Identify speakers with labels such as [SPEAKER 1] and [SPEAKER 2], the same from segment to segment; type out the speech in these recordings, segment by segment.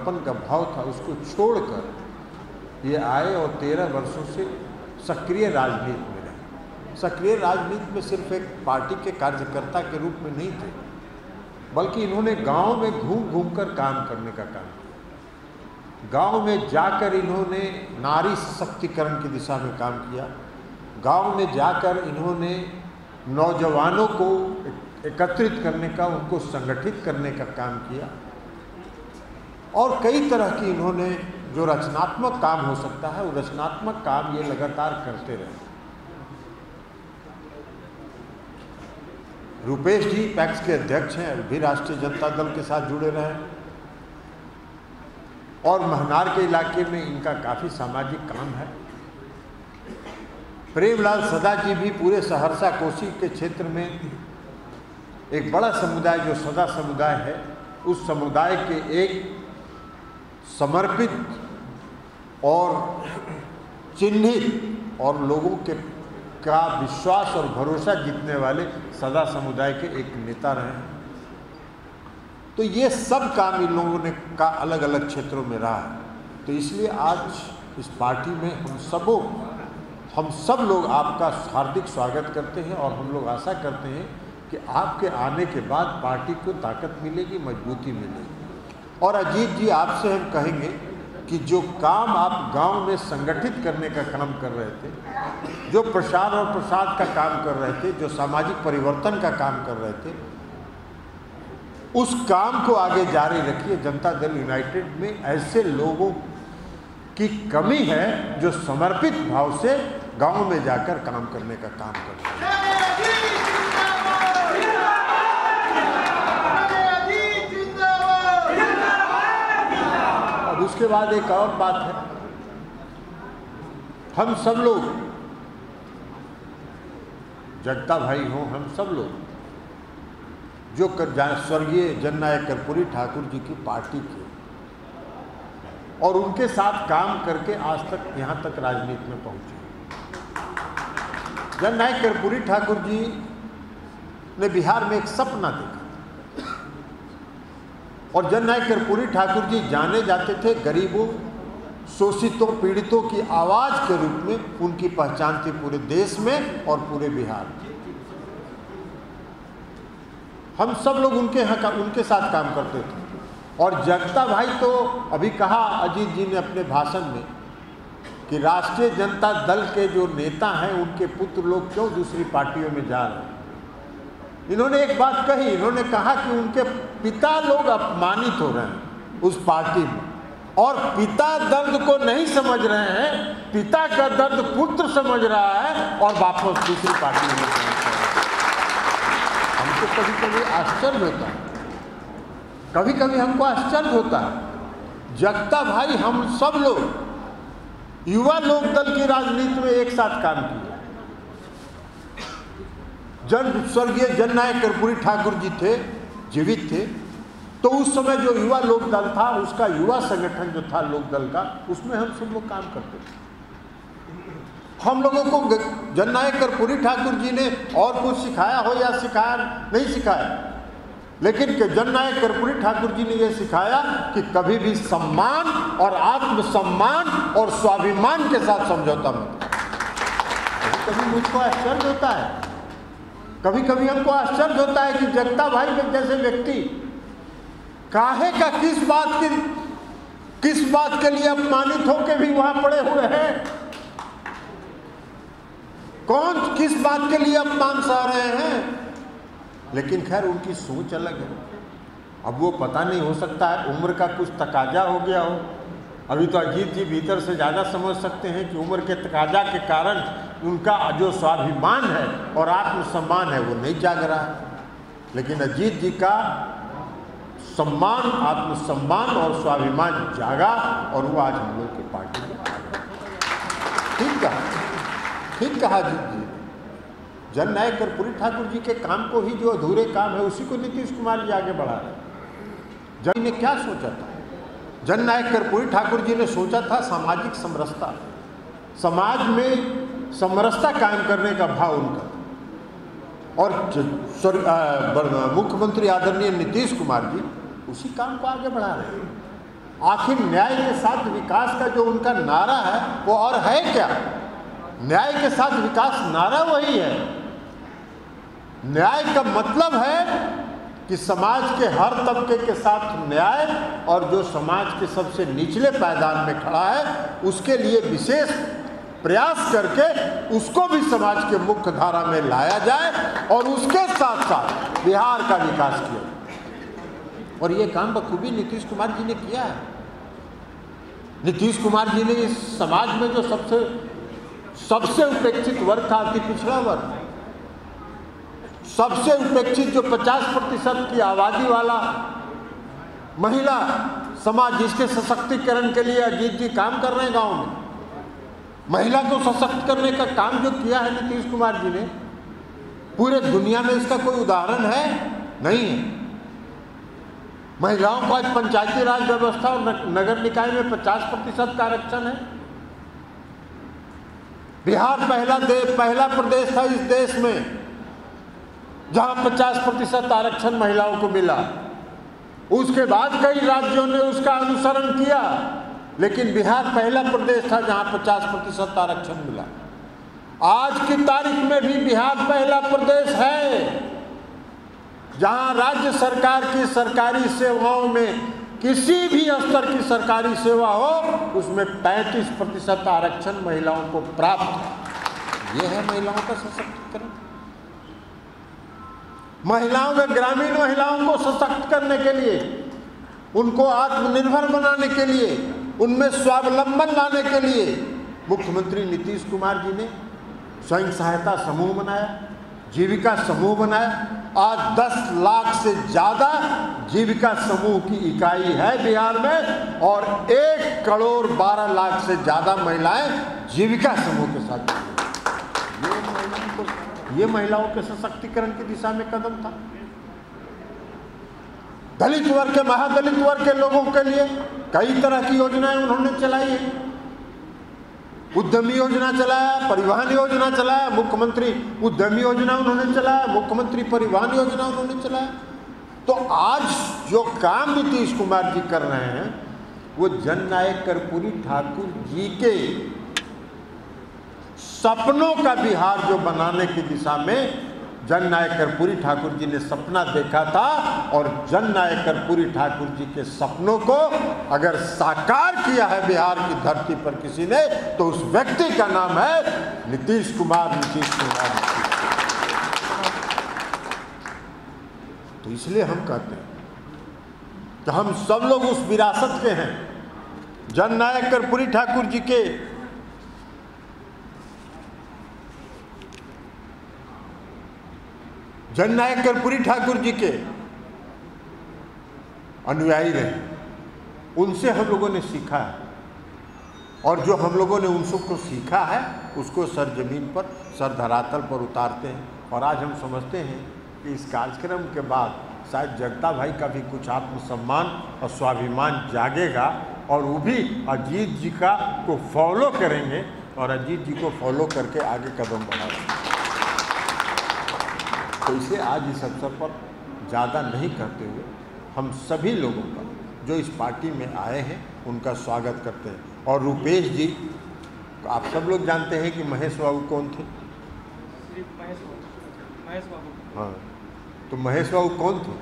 [SPEAKER 1] समर्पण का भाव था उसको छोड़कर ये आए और 13 वर्षों से सक्रिय राजनीति में रहे। सक्रिय राजनीति में सिर्फ एक पार्टी के कार्यकर्ता के रूप में नहीं थे, बल्कि इन्होंने गांव में घूम घूम कर काम करने का काम किया। गांव में जाकर इन्होंने नारी सशक्तिकरण की दिशा में काम किया। गांव में जाकर इन्होंने नौजवानों को एकत्रित करने का, उनको संगठित करने का काम किया और कई तरह की इन्होंने जो रचनात्मक काम हो सकता है वो रचनात्मक काम ये लगातार करते रहे। रुपेश जी पैक्स के अध्यक्ष हैं, भी राष्ट्रीय जनता दल के साथ जुड़े रहे और महनार के इलाके में इनका काफ़ी सामाजिक काम है। प्रेमलाल सदा जी भी पूरे सहरसा कोसी के क्षेत्र में एक बड़ा समुदाय जो सदा समुदाय है, उस समुदाय के एक समर्पित और चिन्हित और लोगों के का विश्वास और भरोसा जीतने वाले सदा समुदाय के एक नेता रहे हैं। तो ये सब काम इन लोगों ने का अलग अलग क्षेत्रों में रहा है। तो इसलिए आज इस पार्टी में हम सब लोग आपका हार्दिक स्वागत करते हैं और हम लोग आशा करते हैं कि आपके आने के बाद पार्टी को ताकत मिलेगी, मजबूती मिलेगी। और अजीत जी, आपसे हम कहेंगे कि जो काम आप गांव में संगठित करने का काम कर रहे थे, जो प्रसार और प्रसाद का काम कर रहे थे, जो सामाजिक परिवर्तन का काम कर रहे थे, उस काम को आगे जारी रखिए। जनता दल यूनाइटेड में ऐसे लोगों की कमी है जो समर्पित भाव से गांव में जाकर काम करने का काम करते हैं। अब उसके बाद एक और बात है, हम सब लोग, जगता भाई हो, हम सब लोग जो स्वर्गीय जननायक कर्पूरी ठाकुर जी की पार्टी के और उनके साथ काम करके आज तक यहाँ तक राजनीति में पहुँचे। जननायक कर्पूरी ठाकुर जी ने बिहार में एक सपना देखा और जननायक कर्पूरी ठाकुर जी जाने जाते थे गरीबों, शोषितों, पीड़ितों की आवाज़ के रूप में। उनकी पहचान थी पूरे देश में और पूरे बिहार में। हम सब लोग उनके साथ काम करते थे। और जगता भाई तो अभी कहा अजीत जी ने अपने भाषण में कि राष्ट्रीय जनता दल के जो नेता हैं उनके पुत्र लोग क्यों दूसरी पार्टियों में जा रहे हैं। इन्होंने एक बात कही, इन्होंने कहा कि उनके पिता लोग अपमानित हो रहे हैं उस पार्टी में और पिता दर्द को नहीं समझ रहे हैं, पिता का दर्द पुत्र समझ रहा है और वापस दूसरी पार्टी में पहुंच रहे हैं। हमको कभी कभी आश्चर्य होता है, कभी कभी हमको आश्चर्य होता है। जगता भाई हम सब लोग युवा लोक दल की राजनीति में एक साथ काम किया। स्वर्गीय जननायक कर्पूरी ठाकुर जी थे, जीवित थे, तो उस समय जो युवा लोक दल था, उसका युवा संगठन जो था लोक दल का, उसमें हम सब लोग काम करते थे। हम लोगों को जननायक कर्पूरी ठाकुर जी ने और कुछ सिखाया हो या सिखाया नहीं सिखाया, लेकिन जननायक कर्पूरी ठाकुर जी ने यह सिखाया कि कभी भी सम्मान और आत्मसम्मान और स्वाभिमान के साथ समझौता मत। कभी मुझको आश्चर्य होता है, कभी कभी हमको आश्चर्य होता है कि जगता भाई के जैसे व्यक्ति काहे का किस बात के लिए अपमानित होकर भी वहां पड़े हुए हैं। कौन किस बात के लिए अपमान सह रहे हैं। लेकिन खैर उनकी सोच अलग है। अब वो पता नहीं, हो सकता है उम्र का कुछ तकाजा हो गया हो। अभी तो अजीत जी भीतर से ज़्यादा समझ सकते हैं कि उम्र के तकाजा के कारण उनका जो स्वाभिमान है और आत्मसम्मान है वो नहीं जाग रहा है। लेकिन अजीत जी का सम्मान, आत्मसम्मान और स्वाभिमान जागा और वो आज हम लोग की पार्टी में आ गए। ठीक कहा अजीत जी। जननायक कर्पूरी ठाकुर जी के काम को ही, जो अधूरे काम है उसी को नीतीश कुमार जी आगे बढ़ा रहे। जन ने क्या सोचा था? जननायक कर्पूरी ठाकुर जी ने सोचा था सामाजिक समरसता, समाज में समरसता कायम करने का भाव उनका। और मुख्यमंत्री आदरणीय नीतीश कुमार जी उसी काम को आगे बढ़ा रहे हैं। आखिर न्याय के साथ विकास का जो उनका नारा है वो और है क्या? न्याय के साथ विकास नारा वही है। न्याय का मतलब है कि समाज के हर तबके के साथ न्याय, और जो समाज के सबसे निचले पायदान में खड़ा है उसके लिए विशेष प्रयास करके उसको भी समाज के मुख्य धारा में लाया जाए और उसके साथ साथ बिहार का विकास किया। और ये काम बखूबी नीतीश कुमार जी ने किया है। नीतीश कुमार जी ने इस समाज में जो सबसे उपेक्षित वर्ग था, अति पिछड़ा वर्ग, सबसे उपेक्षित जो 50% की आबादी वाला महिला समाज, जिसके सशक्तिकरण के लिए अजीत जी काम कर रहे हैं गांव में, महिला को सशक्त करने का काम जो किया है नीतीश कुमार जी ने, पूरे दुनिया में इसका कोई उदाहरण है नहीं है। महिलाओं को आज पंचायती राज व्यवस्था और नगर निकाय में 50% का आरक्षण है। बिहार पहला प्रदेश था इस देश में जहां 50% आरक्षण महिलाओं को मिला। उसके बाद कई राज्यों ने उसका अनुसरण किया, लेकिन बिहार पहला प्रदेश था जहां 50% आरक्षण मिला। आज की तारीख में भी बिहार पहला प्रदेश है जहां राज्य सरकार की सरकारी सेवाओं में किसी भी स्तर की सरकारी सेवा हो उसमें 35% आरक्षण महिलाओं को प्राप्त। यह है महिलाओं का सशक्तिकरण। महिलाओं में, ग्रामीण महिलाओं को सशक्त करने के लिए, उनको आत्मनिर्भर बनाने के लिए, उनमें स्वावलंबन लाने के लिए मुख्यमंत्री नीतीश कुमार जी ने स्वयं सहायता समूह बनाया, जीविका समूह बनाया। आज 10 लाख से ज़्यादा जीविका समूह की इकाई है बिहार में और 1 करोड़ 12 लाख से ज़्यादा महिलाएं जीविका समूह के साथ। ये महिलाओं के सशक्तिकरण की दिशा में कदम था। दलित वर्ग के, महादलित वर्ग के लोगों के लिए कई तरह की योजनाएं उन्होंने चलाई है। उद्यमी योजना चलाया, परिवहन योजना चलाया, मुख्यमंत्री उद्यमी योजना उन्होंने चलाया, मुख्यमंत्री परिवहन योजना उन्होंने चलाया। तो आज जो काम नीतीश कुमार जी कर रहे हैं वो जननायक कर्पूरी ठाकुर जी के सपनों का बिहार जो बनाने की दिशा में जननायक कर्पूरी ठाकुर जी ने सपना देखा था, और जननायक कर्पूरी ठाकुर जी के सपनों को अगर साकार किया है बिहार की धरती पर किसी ने, तो उस व्यक्ति का नाम है नीतीश कुमार। तो इसलिए हम कहते हैं कि हम सब लोग उस विरासत के हैं, जननायक कर्पूरी ठाकुर जी के जननायक कर्पूरी ठाकुर जी के अनुयायी रहे। उनसे हम लोगों ने सीखा है, और जो हम लोगों ने उनसे को सीखा है उसको सरजमीन पर, सर धरातल पर उतारते हैं। और आज हम समझते हैं कि इस कार्यक्रम के बाद शायद जगता भाई का भी कुछ आत्मसम्मान और स्वाभिमान जागेगा, और वो भी अजीत जी को फॉलो करेंगे और अजीत जी को फॉलो करके आगे कदम बढ़ाएंगे। तो इसे आज इस अवसर पर ज़्यादा नहीं करते हुए हम सभी लोगों का जो इस पार्टी में आए हैं उनका स्वागत करते हैं। और रुपेश जी, आप सब लोग जानते हैं कि महेश बाबू कौन थे? महेश बाबू। हाँ, तो महेश बाबू कौन थे?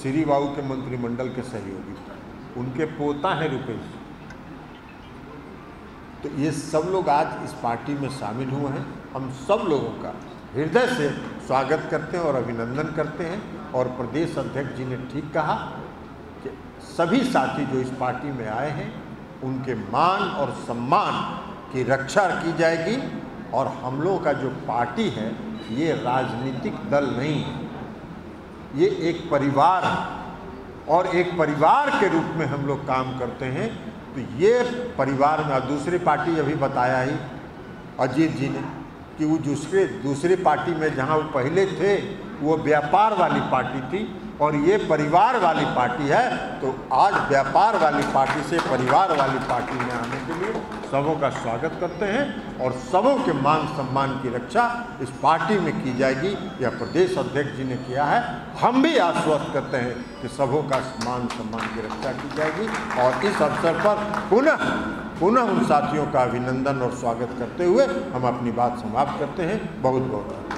[SPEAKER 1] श्री बाबू के मंत्रिमंडल के सहयोगी थे, उनके पोता हैं रुपेश। तो ये सब लोग आज इस पार्टी में शामिल हुए हैं। हम सब लोगों का हृदय से स्वागत करते हैं और अभिनंदन करते हैं। और प्रदेश अध्यक्ष जी ने ठीक कहा कि सभी साथी जो इस पार्टी में आए हैं उनके मान और सम्मान की रक्षा की जाएगी। और हम लोगों का जो पार्टी है ये राजनीतिक दल नहीं है, ये एक परिवार है, और एक परिवार के रूप में हम लोग काम करते हैं। तो ये परिवार में, दूसरी पार्टी अभी बताया ही अजीत जी ने कि वो दूसरी पार्टी में जहाँ वो पहले थे वो व्यापार वाली पार्टी थी, और ये परिवार वाली पार्टी है, तो आज व्यापार वाली पार्टी से परिवार वाली पार्टी में आने के लिए सबों का स्वागत करते हैं और सबों के मान सम्मान की रक्षा इस पार्टी में की जाएगी। यह प्रदेश अध्यक्ष जी ने किया है। हम भी आश्वस्त करते हैं कि सबों का मान सम्मान की रक्षा की जाएगी और इस अवसर पर पुनः उन साथियों का अभिनंदन और स्वागत करते हुए हम अपनी बात समाप्त करते हैं। बहुत बहुत